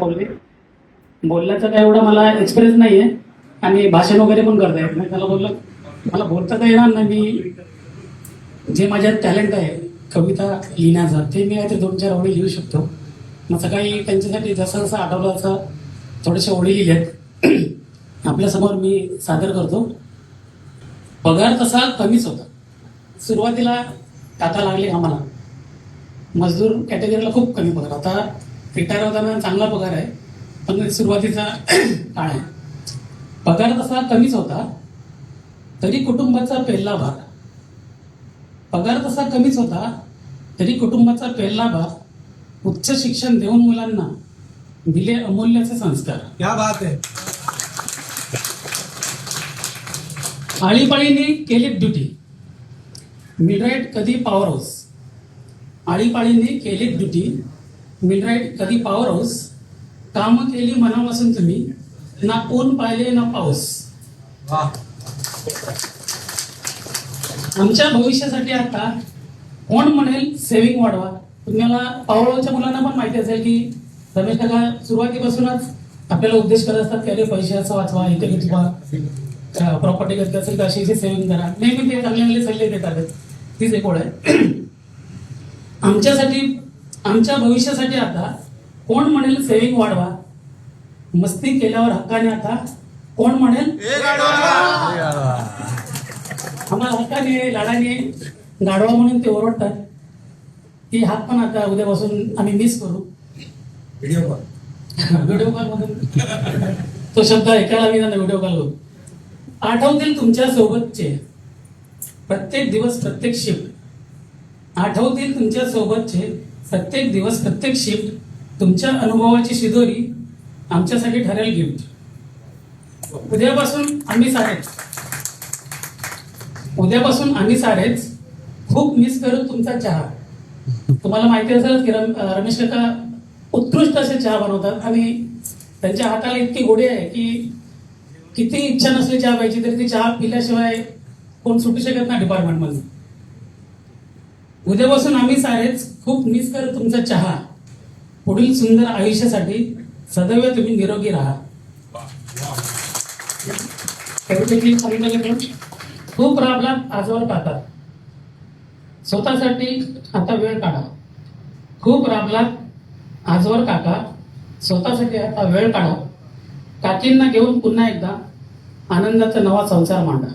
बोलले बोलण्याचा काय एवढा मला एक्सपिरियन्स नाहीये आणि भाषण वगैरे पण करता येत नाही. त्याला बोललं मला बोलता तर येणार नाही. मी जे माझ्यात टॅलेंट आहे कविता लिहिण्याचा ते मी काहीतरी 2-4 ओळी लिहू शकतो. मग सकाळी त्यांच्यासाठी जसं जसं आठवलं असं थोडेसे ओळी लिहिलेत आपल्यासमोर मी सादर करतो. पगार तसा कमीच होता. सुरुवातीला टाका लागले आम्हाला. मजदूर कॅटेगरीला खूप कमी पगार. आता रिटायर होताना चांगला पगार आहे पण सुरुवातीचा काळ आहे. पगार तसा कमीच होता तरी कुटुंबाचा पेलला भाग. पगार तसा कमीच होता तरी कुटुंबाचा पेलला भाग. उच्च शिक्षण देऊन मुलांना दिले अमूल्याचे संस्कार. क्या बात है. आळीपाळीने केली ड्युटी. मिडराईट कधी पॉवर हाऊस. आळीपाळीने केली ड्युटी. मिडराईट कधी पॉवर हाऊस. कामं केली मनापासून तुम्ही. ना ऊन पाहिले ना पाऊस. आमच्या भविष्यासाठी आता कोण म्हणेल सेव्हिंग वाढवा. तुम्हाला पॉवर हाऊसच्या मुलांना पण माहिती असेल की रमेश काका सुरुवातीपासूनच आपल्याला उद्देश करत असतात की अरे पैशाचा वाचवा, इथे घेतवा, प्रॉपर्टी घेतली असेल तर अशी सेव्हिंग करा. नेहमी ते चांगले चांगले सल्ले देतात. तीच एक ओळ आहे. आमच्यासाठी आमच्या भविष्यासाठी आता कोण म्हणेल सेव्हिंग वाढवा. मस्ती केल्यावर हक्काने आता कोण म्हणेल आम्हाला हक्काने लाडाने गाढवा म्हणून ते ओरडतात. ती हात पण आता उद्यापासून आम्ही मिस करू. व्हिडिओ कॉल मधून तो शब्द ऐकायला मी त्यांना व्हिडिओ कॉल करू. आठवतील तुमच्या सोबतचे प्रत्येक दिवस प्रत्येक शिफ्ट. आठवतील तुमच्या सोबतचे प्रत्येक दिवस प्रत्येक शिफ्ट. तुमच्या अनुभवाची शिदोरी आमच्यासाठी ठरेल गिफ्ट. उद्यापासून आम्ही सारेच खूप मिस करू तुमचा चहा. तुम्हाला माहिती असेल की रमेश काका उत्कृष्ट असे चहा बनवतात आणि त्यांच्या हाताला इतकी गोडी आहे की किती इच्छा नसली चहा प्यायची तरी ती चहा पिल्याशिवाय कोण सुटू शकत नाही डिपार्टमेंटमध्ये. उद्यापासून आम्ही सारेच खूप मिस करू तुमचा चहा. पुढील सुंदर आयुष्यासाठी सदैव तुम्ही निरोगी राहा. खूप राबलात आजवर काका स्वतःसाठी आता वेळ काढा. खूप राबलात आजवर काका स्वतःसाठी आता वेळ काढा. काकींना घेऊन पुन्हा एकदा आनंदाचा नवा संसार मांडा.